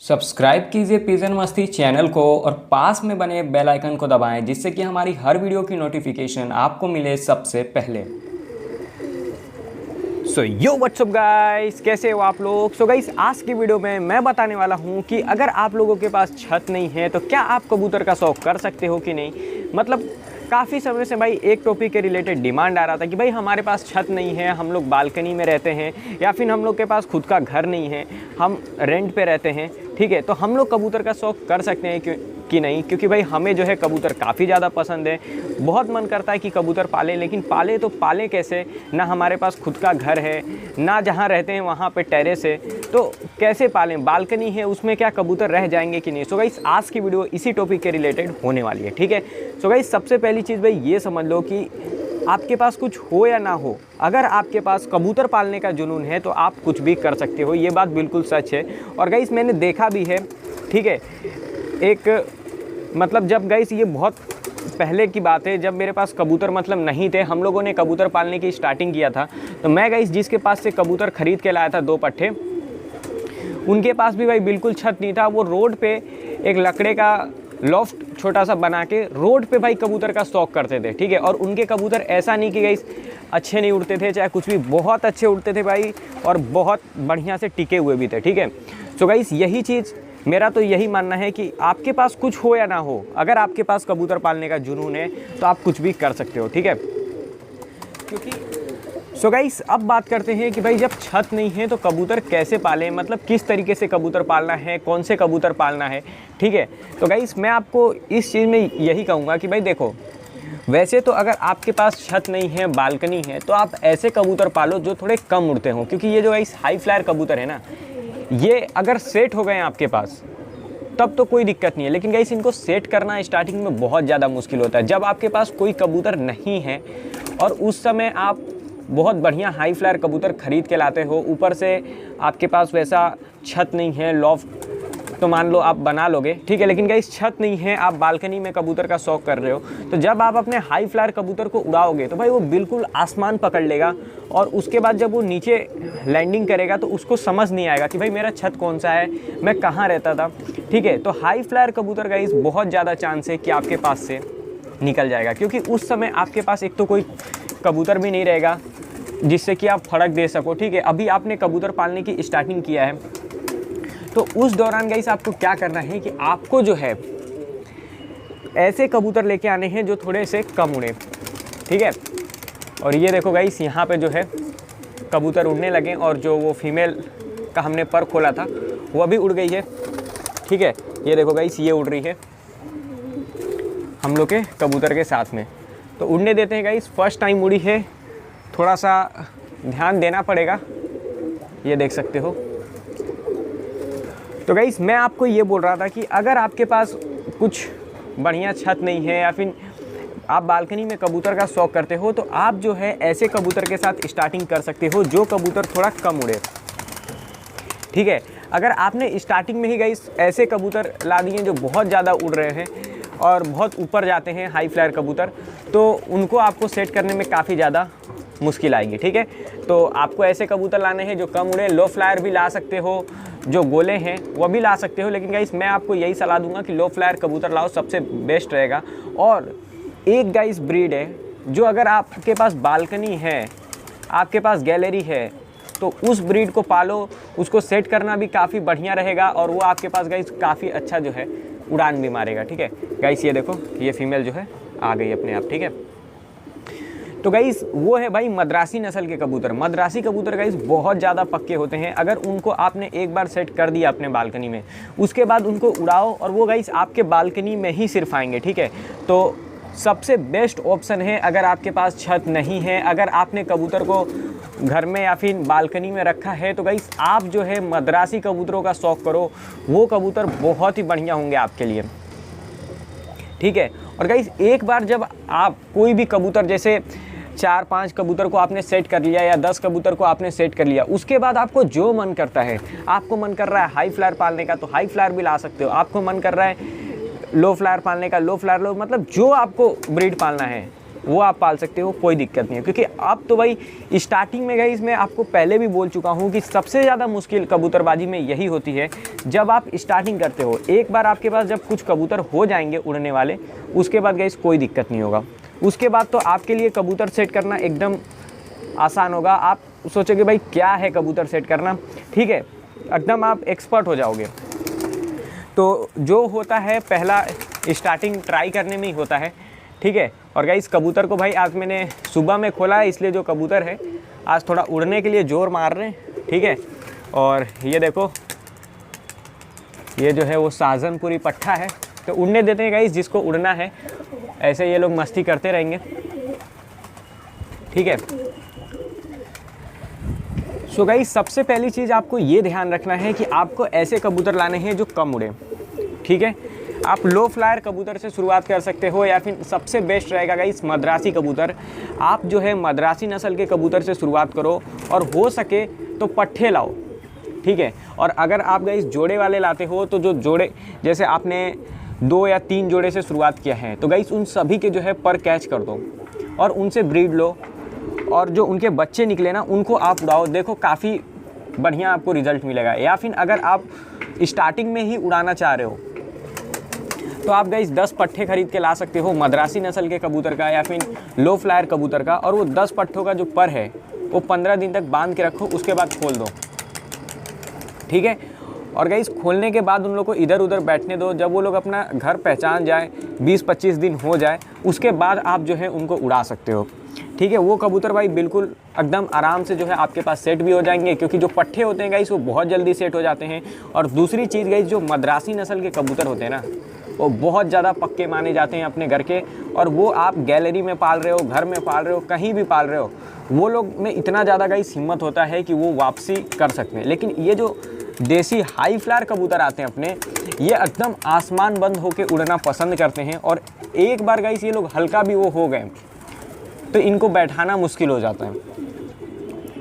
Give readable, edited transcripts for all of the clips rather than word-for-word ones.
Subscribe कीजिए pigeon मस्ती channel को और पास में बने बेल आइकन को दबाएं जिससे कि हमारी हर वीडियो की नोटिफिकेशन आपको मिले सबसे पहले। सो यो व्हाट्सअप गाइस, कैसे हो आप लोग। सो गाइस, आज की वीडियो में मैं बताने वाला हूँ कि अगर आप लोगों के पास छत नहीं है तो क्या आप कबूतर का शौक कर सकते हो कि नहीं। मतलब काफ़ी समय से भाई एक टॉपिक के रिलेटेड डिमांड आ रहा था कि भाई हमारे पास छत नहीं है, हम लोग बालकनी में रहते हैं या फिर हम लोग के पास खुद का घर नहीं है, हम रेंट पे रहते हैं। ठीक है, तो हम लोग कबूतर का शौक कर सकते हैं कि नहीं, क्योंकि भाई हमें जो है कबूतर काफ़ी ज़्यादा पसंद है। बहुत मन करता है कि कबूतर पालें, लेकिन पाले तो पालें कैसे, ना हमारे पास खुद का घर है, ना जहाँ रहते हैं वहाँ पे टेरेस है, तो कैसे पालें। बालकनी है उसमें क्या कबूतर रह जाएंगे कि नहीं। सो गाइस, आज की वीडियो इसी टॉपिक के रिलेटेड होने वाली है। ठीक है, सो गाइस, सबसे पहली चीज़ भाई ये समझ लो कि आपके पास कुछ हो या ना हो, अगर आपके पास कबूतर पालने का जुनून है तो आप कुछ भी कर सकते हो। ये बात बिल्कुल सच है और गाइस मैंने देखा भी है। ठीक है, एक मतलब जब गाइस ये बहुत पहले की बात है, जब मेरे पास कबूतर मतलब नहीं थे, हम लोगों ने कबूतर पालने की स्टार्टिंग किया था, तो मैं गाइस जिसके पास से कबूतर ख़रीद के लाया था 2 पट्ठे, उनके पास भी भाई बिल्कुल छत नहीं था। वो रोड पे एक लकड़े का लॉफ्ट छोटा सा बना के रोड पे भाई कबूतर का स्टॉक करते थे। ठीक है, और उनके कबूतर ऐसा नहीं कि गाइस अच्छे नहीं उड़ते थे, चाहे कुछ भी, बहुत अच्छे उड़ते थे भाई और बहुत बढ़िया से टिके हुए भी थे। ठीक है, सो गाइस यही चीज़ मेरा तो यही मानना है कि आपके पास कुछ हो या ना हो, अगर आपके पास कबूतर पालने का जुनून है तो आप कुछ भी कर सकते हो। ठीक है, क्योंकि सो गाइस अब बात करते हैं कि भाई जब छत नहीं है तो कबूतर कैसे पालें, मतलब किस तरीके से कबूतर पालना है, कौन से कबूतर पालना है। ठीक है, तो गाइस मैं आपको इस चीज़ में यही कहूँगा कि भाई देखो, वैसे तो अगर आपके पास छत नहीं है, बालकनी है, तो आप ऐसे कबूतर पालो जो थोड़े कम उड़ते हों, क्योंकि ये जो गाइस हाई फ्लायर कबूतर है ना, ये अगर सेट हो गए आपके पास तब तो कोई दिक्कत नहीं है, लेकिन गाइस इनको सेट करना स्टार्टिंग में बहुत ज़्यादा मुश्किल होता है। जब आपके पास कोई कबूतर नहीं है और उस समय आप बहुत बढ़िया हाई फ्लायर कबूतर ख़रीद के लाते हो, ऊपर से आपके पास वैसा छत नहीं है, लॉफ्ट तो मान लो आप बना लोगे, ठीक है, लेकिन गाइस छत नहीं है, आप बालकनी में कबूतर का शौक कर रहे हो, तो जब आप अपने हाई फ्लायर कबूतर को उड़ाओगे तो भाई वो बिल्कुल आसमान पकड़ लेगा और उसके बाद जब वो नीचे लैंडिंग करेगा तो उसको समझ नहीं आएगा कि भाई मेरा छत कौन सा है, मैं कहाँ रहता था। ठीक है, तो हाई फ्लायर कबूतर गाइस बहुत ज़्यादा चांस है कि आपके पास से निकल जाएगा, क्योंकि उस समय आपके पास एक तो कोई कबूतर भी नहीं रहेगा जिससे कि आप फर्क दे सको। ठीक है, अभी आपने कबूतर पालने की स्टार्टिंग किया है, तो उस दौरान गाइस आपको क्या करना है कि आपको जो है ऐसे कबूतर लेके आने हैं जो थोड़े से कम उड़े। ठीक है, और ये देखो गाइस यहाँ पे जो है कबूतर उड़ने लगे और जो वो फीमेल का हमने पर खोला था वो अभी उड़ गई है। ठीक है, ये देखो गाइस ये उड़ रही है हम लोग के कबूतर के साथ में, तो उड़ने देते हैं गाइस। फर्स्ट टाइम उड़ी है, थोड़ा सा ध्यान देना पड़ेगा, ये देख सकते हो। तो गाइस मैं आपको ये बोल रहा था कि अगर आपके पास कुछ बढ़िया छत नहीं है या फिर आप बालकनी में कबूतर का शौक करते हो, तो आप जो है ऐसे कबूतर के साथ स्टार्टिंग कर सकते हो जो कबूतर थोड़ा कम उड़े। ठीक है, अगर आपने स्टार्टिंग में ही गाइस ऐसे कबूतर ला दिए जो बहुत ज़्यादा उड़ रहे हैं और बहुत ऊपर जाते हैं हाई फ्लायर कबूतर, तो उनको आपको सेट करने में काफ़ी ज़्यादा मुश्किल आएगी। ठीक है, तो आपको ऐसे कबूतर लाने हैं जो कम उड़े। लो फ्लायर भी ला सकते हो, जो गोले हैं वो भी ला सकते हो, लेकिन गाइस मैं आपको यही सलाह दूंगा कि लो फ्लायर कबूतर लाओ, सबसे बेस्ट रहेगा। और एक गाइस ब्रीड है जो अगर आपके पास बालकनी है, आपके पास गैलरी है, तो उस ब्रीड को पालो, उसको सेट करना भी काफ़ी बढ़िया रहेगा और वो आपके पास गाइस काफ़ी अच्छा जो है उड़ान भी मारेगा। ठीक है गाइस, ये देखो ये फीमेल जो है आ गई अपने आप। ठीक है, तो गाइस वो है भाई मद्रासी नस्ल के कबूतर। मद्रासी कबूतर गाइस बहुत ज़्यादा पक्के होते हैं। अगर उनको आपने एक बार सेट कर दिया अपने बालकनी में, उसके बाद उनको उड़ाओ और वो गाइस आपके बालकनी में ही सिर्फ आएंगे। ठीक है, तो सबसे बेस्ट ऑप्शन है अगर आपके पास छत नहीं है, अगर आपने कबूतर को घर में या फिर बालकनी में रखा है, तो गाइस आप जो है मद्रासी कबूतरों का शौक़ करो, वो कबूतर बहुत ही बढ़िया होंगे आपके लिए। ठीक है, और गाइस एक बार जब आप कोई भी कबूतर, जैसे 4-5 कबूतर को आपने सेट कर लिया या 10 कबूतर को आपने सेट कर लिया, उसके बाद आपको जो मन करता है, आपको मन कर रहा है हाई फ्लायर पालने का तो हाई फ्लायर भी ला सकते हो, आपको मन कर रहा है लो फ्लायर पालने का लो फ्लायर लो, मतलब जो आपको ब्रीड पालना है वो आप पाल सकते हो, कोई दिक्कत नहीं है। क्योंकि अब तो भाई स्टार्टिंग में गाइस मैं आपको पहले भी बोल चुका हूँ कि सबसे ज़्यादा मुश्किल कबूतरबाजी में यही होती है जब आप स्टार्टिंग करते हो। एक बार आपके पास जब कुछ कबूतर हो जाएंगे उड़ने वाले, उसके बाद गाइस कोई दिक्कत नहीं होगा। उसके बाद तो आपके लिए कबूतर सेट करना एकदम आसान होगा। आप सोचोगे भाई क्या है कबूतर सेट करना, ठीक है, एकदम आप एक्सपर्ट हो जाओगे। तो जो होता है पहला स्टार्टिंग ट्राई करने में ही होता है, ठीक है। और गाइस कबूतर को भाई आज मैंने सुबह में खोला है, इसलिए जो कबूतर है आज थोड़ा उड़ने के लिए ज़ोर मार रहे हैं, ठीक है। और ये देखो, ये जो है वो साजनपुरी पट्ठा है, तो उड़ने देते हैं गाइस जिसको उड़ना है। ऐसे ये लोग मस्ती करते रहेंगे, ठीक है। सो गाइस सबसे पहली चीज़ आपको ये ध्यान रखना है कि आपको ऐसे कबूतर लाने हैं जो कम उड़े, ठीक है। आप लो फ्लायर कबूतर से शुरुआत कर सकते हो, या फिर सबसे बेस्ट रहेगा गाइस मद्रासी कबूतर। आप जो है मद्रासी नस्ल के कबूतर से शुरुआत करो, और हो सके तो पट्ठे लाओ, ठीक है। और अगर आप गाइस जोड़े वाले लाते हो तो जो जोड़े, जैसे आपने 2 या 3 जोड़े से शुरुआत किया है, तो गाइस उन सभी के जो है पर कैच कर दो और उनसे ब्रीड लो, और जो उनके बच्चे निकले ना उनको आप उड़ाओ। देखो काफ़ी बढ़िया आपको रिजल्ट मिलेगा। या फिर अगर आप स्टार्टिंग में ही उड़ाना चाह रहे हो तो आप गाइस 10 पट्ठे खरीद के ला सकते हो मद्रासी नस्ल के कबूतर का या फिर लो फ्लायर कबूतर का, और वो 10 पट्ठों का जो पर है वो 15 दिन तक बांध के रखो, उसके बाद खोल दो, ठीक है। और गाइस खोलने के बाद उन लोग को इधर उधर बैठने दो। जब वो लोग अपना घर पहचान जाए, 20-25 दिन हो जाए, उसके बाद आप जो है उनको उड़ा सकते हो, ठीक है। वो कबूतर भाई बिल्कुल एकदम आराम से जो है आपके पास सेट भी हो जाएंगे, क्योंकि जो पट्ठे होते हैं गाइस वो बहुत जल्दी सेट हो जाते हैं। और दूसरी चीज़ गाइस, जो मद्रासी नस्ल के कबूतर होते हैं ना, वो बहुत ज़्यादा पक्के माने जाते हैं अपने घर के। और वो आप गैलरी में पाल रहे हो, घर में पाल रहे हो, कहीं भी पाल रहे हो, वो लोग में इतना ज़्यादा गाइस हिम्मत होता है कि वो वापसी कर सकते हैं। लेकिन ये जो देसी हाई फ्लायर कबूतर आते हैं अपने, ये एकदम आसमान बंद होके उड़ना पसंद करते हैं। और एक बार गाइस ये लोग हल्का भी वो हो गए तो इनको बैठाना मुश्किल हो जाता है,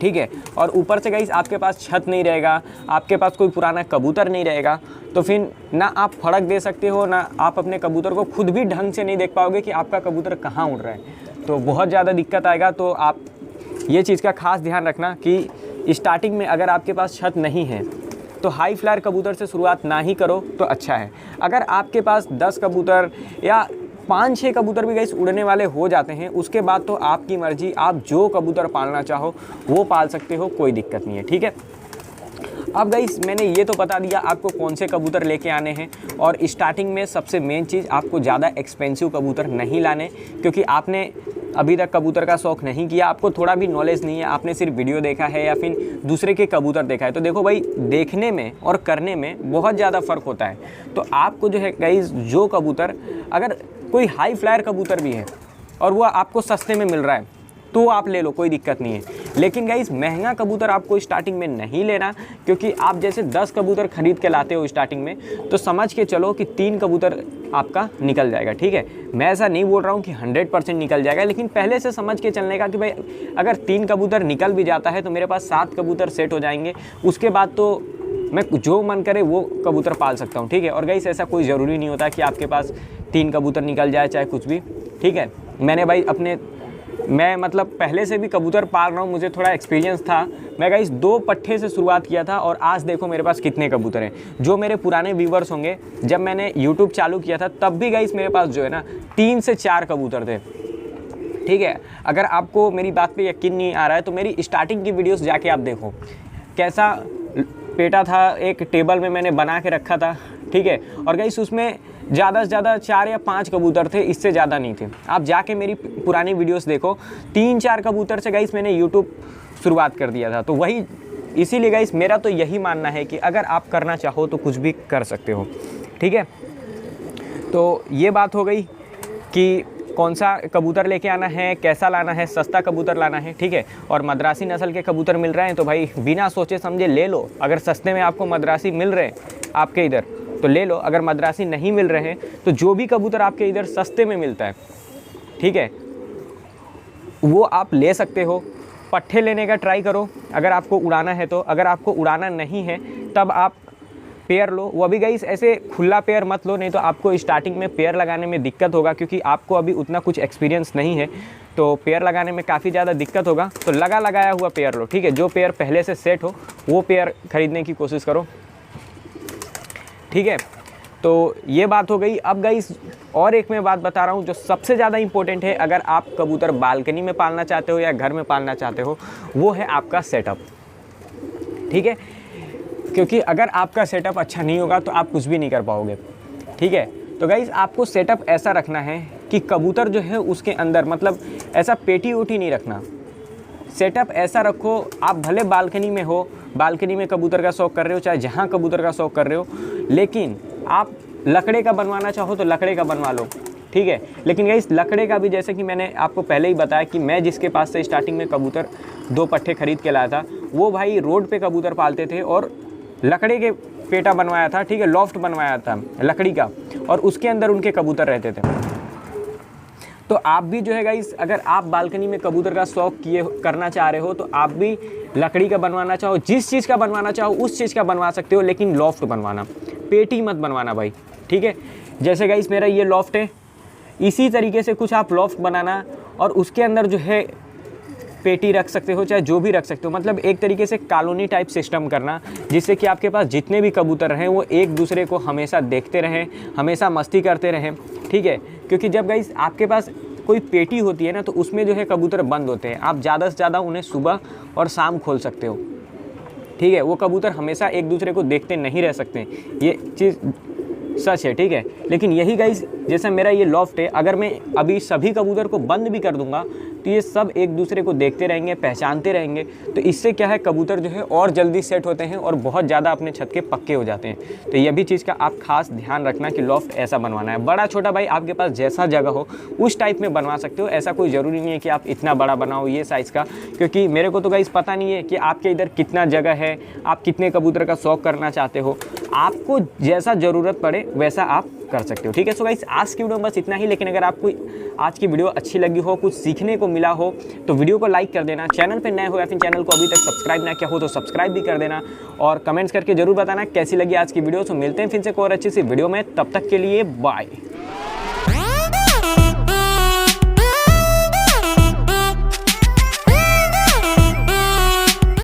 ठीक है। और ऊपर से गाइस आपके पास छत नहीं रहेगा, आपके पास कोई पुराना कबूतर नहीं रहेगा, तो फिर ना आप फड़क दे सकते हो, ना आप अपने कबूतर को खुद भी ढंग से नहीं देख पाओगे कि आपका कबूतर कहाँ उड़ रहा है। तो बहुत ज़्यादा दिक्कत आएगा। तो आप ये चीज़ का खास ध्यान रखना कि स्टार्टिंग में अगर आपके पास छत नहीं है तो हाई फ्लायर कबूतर से शुरुआत ना ही करो तो अच्छा है। अगर आपके पास 10 कबूतर या 5-6 कबूतर भी गाइस उड़ने वाले हो जाते हैं, उसके बाद तो आपकी मर्जी, आप जो कबूतर पालना चाहो वो पाल सकते हो, कोई दिक्कत नहीं है, ठीक है। अब गाइस मैंने ये तो बता दिया आपको कौन से कबूतर लेके आने हैं। और स्टार्टिंग में सबसे मेन चीज़, आपको ज़्यादा एक्सपेंसिव कबूतर नहीं लाने, क्योंकि आपने अभी तक कबूतर का शौक़ नहीं किया, आपको थोड़ा भी नॉलेज नहीं है, आपने सिर्फ वीडियो देखा है या फिर दूसरे के कबूतर देखा है। तो देखो भाई, देखने में और करने में बहुत ज़्यादा फ़र्क होता है। तो आपको जो है गाइस, जो कबूतर, अगर कोई हाई फ्लायर कबूतर भी है और वो आपको सस्ते में मिल रहा है तो आप ले लो, कोई दिक्कत नहीं है। लेकिन गाइस महंगा कबूतर आपको स्टार्टिंग में नहीं लेना, क्योंकि आप जैसे 10 कबूतर खरीद के लाते हो स्टार्टिंग में, तो समझ के चलो कि 3 कबूतर आपका निकल जाएगा, ठीक है। मैं ऐसा नहीं बोल रहा हूँ कि 100% निकल जाएगा, लेकिन पहले से समझ के चलने का कि भाई अगर 3 कबूतर निकल भी जाता है तो मेरे पास 7 कबूतर सेट हो जाएंगे, उसके बाद तो मैं जो मन करे वो कबूतर पाल सकता हूँ, ठीक है। और गाइस ऐसा कोई ज़रूरी नहीं होता कि आपके पास 3 कबूतर निकल जाए चाहे कुछ भी, ठीक है। मैंने भाई मैं मतलब पहले से भी कबूतर पाल रहा हूँ, मुझे थोड़ा एक्सपीरियंस था। मैं गाइस 2 पट्ठे से शुरुआत किया था और आज देखो मेरे पास कितने कबूतर हैं। जो मेरे पुराने व्यूवर्स होंगे, जब मैंने यूट्यूब चालू किया था तब भी गाइस मेरे पास जो है ना 3 से 4 कबूतर थे, ठीक है। अगर आपको मेरी बात पे यकीन नहीं आ रहा है तो मेरी स्टार्टिंग की वीडियोस जाके आप देखो, कैसा पेटा था, एक टेबल में मैंने बना के रखा था, ठीक है। और गाइस उसमें ज़्यादा से ज़्यादा 4 या 5 कबूतर थे, इससे ज़्यादा नहीं थे। आप जाके मेरी पुरानी वीडियोस देखो, 3-4 कबूतर से गाइस मैंने यूट्यूब शुरुआत कर दिया था। तो वही, इसीलिए गाइस मेरा तो यही मानना है कि अगर आप करना चाहो तो कुछ भी कर सकते हो, ठीक है। तो ये बात हो गई कि कौन सा कबूतर लेके आना है, कैसा लाना है, सस्ता कबूतर लाना है, ठीक है। और मद्रासी नस्ल के कबूतर मिल रहे हैं तो भाई बिना सोचे समझे ले लो। अगर सस्ते में आपको मद्रासी मिल रहे हैं आपके इधर तो ले लो, अगर मद्रासी नहीं मिल रहे हैं तो जो भी कबूतर आपके इधर सस्ते में मिलता है, ठीक है, वो आप ले सकते हो। पट्ठे लेने का ट्राई करो अगर आपको उड़ाना है तो। अगर आपको उड़ाना नहीं है तब आप पेयर लो। वो अभी गाइस ऐसे खुला पेयर मत लो, नहीं तो आपको स्टार्टिंग में पेयर लगाने में दिक्कत होगा, क्योंकि आपको अभी उतना कुछ एक्सपीरियंस नहीं है। तो पेयर लगाने में काफ़ी ज़्यादा दिक्कत होगा। तो लगाया हुआ पेयर लो, ठीक है। जो पेयर पहले से सेट हो वो पेयर खरीदने की कोशिश करो, ठीक है। तो ये बात हो गई। अब गाइस और एक मैं बात बता रहा हूँ जो सबसे ज़्यादा इंपॉर्टेंट है, अगर आप कबूतर बालकनी में पालना चाहते हो या घर में पालना चाहते हो, वो है आपका सेटअप, ठीक है। क्योंकि अगर आपका सेटअप अच्छा नहीं होगा तो आप कुछ भी नहीं कर पाओगे, ठीक है। तो गाइस आपको सेटअप ऐसा रखना है कि कबूतर जो है उसके अंदर, मतलब ऐसा पेटी उठी नहीं रखना। सेटअप ऐसा रखो, आप भले बालकनी में हो, बालकनी में कबूतर का शौक़ कर रहे हो, चाहे जहाँ कबूतर का शौक़ कर रहे हो, लेकिन आप लकड़े का बनवाना चाहो तो लकड़े का बनवा लो, ठीक है। लेकिन गाइस लकड़े का भी, जैसे कि मैंने आपको पहले ही बताया कि मैं जिसके पास से स्टार्टिंग में कबूतर 2 पट्टे खरीद के लाया था, वो भाई रोड पे कबूतर पालते थे और लकड़े के पेटा बनवाया था, ठीक है, लॉफ्ट बनवाया था लकड़ी का, और उसके अंदर उनके कबूतर रहते थे। तो आप भी जो है गाइस, अगर आप बालकनी में कबूतर का शौक़ करना चाह रहे हो तो आप भी लकड़ी का बनवाना चाहो, जिस चीज़ का बनवाना चाहो उस चीज़ का बनवा सकते हो, लेकिन लॉफ्ट बनवाना, पेटी मत बनवाना भाई, ठीक है। जैसे गाइस मेरा ये लॉफ्ट है, इसी तरीके से कुछ आप लॉफ्ट बनाना और उसके अंदर जो है पेटी रख सकते हो, चाहे जो भी रख सकते हो, मतलब एक तरीके से कॉलोनी टाइप सिस्टम करना, जिससे कि आपके पास जितने भी कबूतर रहें वो एक दूसरे को हमेशा देखते रहें, हमेशा मस्ती करते रहें, ठीक है। क्योंकि जब गाइस आपके पास कोई पेटी होती है ना, तो उसमें जो है कबूतर बंद होते हैं, आप ज़्यादा से ज़्यादा उन्हें सुबह और शाम खोल सकते हो, ठीक है। वो कबूतर हमेशा एक दूसरे को देखते नहीं रह सकते, ये चीज़ सच है, ठीक है। लेकिन यही गाइस, जैसे मेरा ये लॉफ्ट है, अगर मैं अभी सभी कबूतर को बंद भी कर दूंगा तो ये सब एक दूसरे को देखते रहेंगे, पहचानते रहेंगे, तो इससे क्या है, कबूतर जो है और जल्दी सेट होते हैं और बहुत ज़्यादा अपने छत के पक्के हो जाते हैं। तो यह भी चीज़ का आप खास ध्यान रखना कि लॉफ्ट ऐसा बनवाना है। बड़ा छोटा भाई आपके पास जैसा जगह हो उस टाइप में बनवा सकते हो, ऐसा कोई ज़रूरी नहीं है कि आप इतना बड़ा बनाओ ये साइज़ का, क्योंकि मेरे को तो गाइस पता नहीं है कि आपके इधर कितना जगह है, आप कितने कबूतर का शौक़ करना चाहते हो, आपको जैसा ज़रूरत पड़े वैसा आप कर सकते हो, ठीक है। सो गाइस आज की वीडियो में बस इतना ही, लेकिन अगर आपको आज की वीडियो अच्छी लगी हो, कुछ सीखने को मिला हो, तो वीडियो को लाइक कर देना। चैनल पे नए हो या फिर चैनल को अभी तक सब्सक्राइब ना किया हो तो सब्सक्राइब भी कर देना, और कमेंट्स करके जरूर बताना कैसी लगी आज की वीडियो। तो मिलते हैं फिर से एक और अच्छी सी वीडियो में, तब तक के लिए बाय।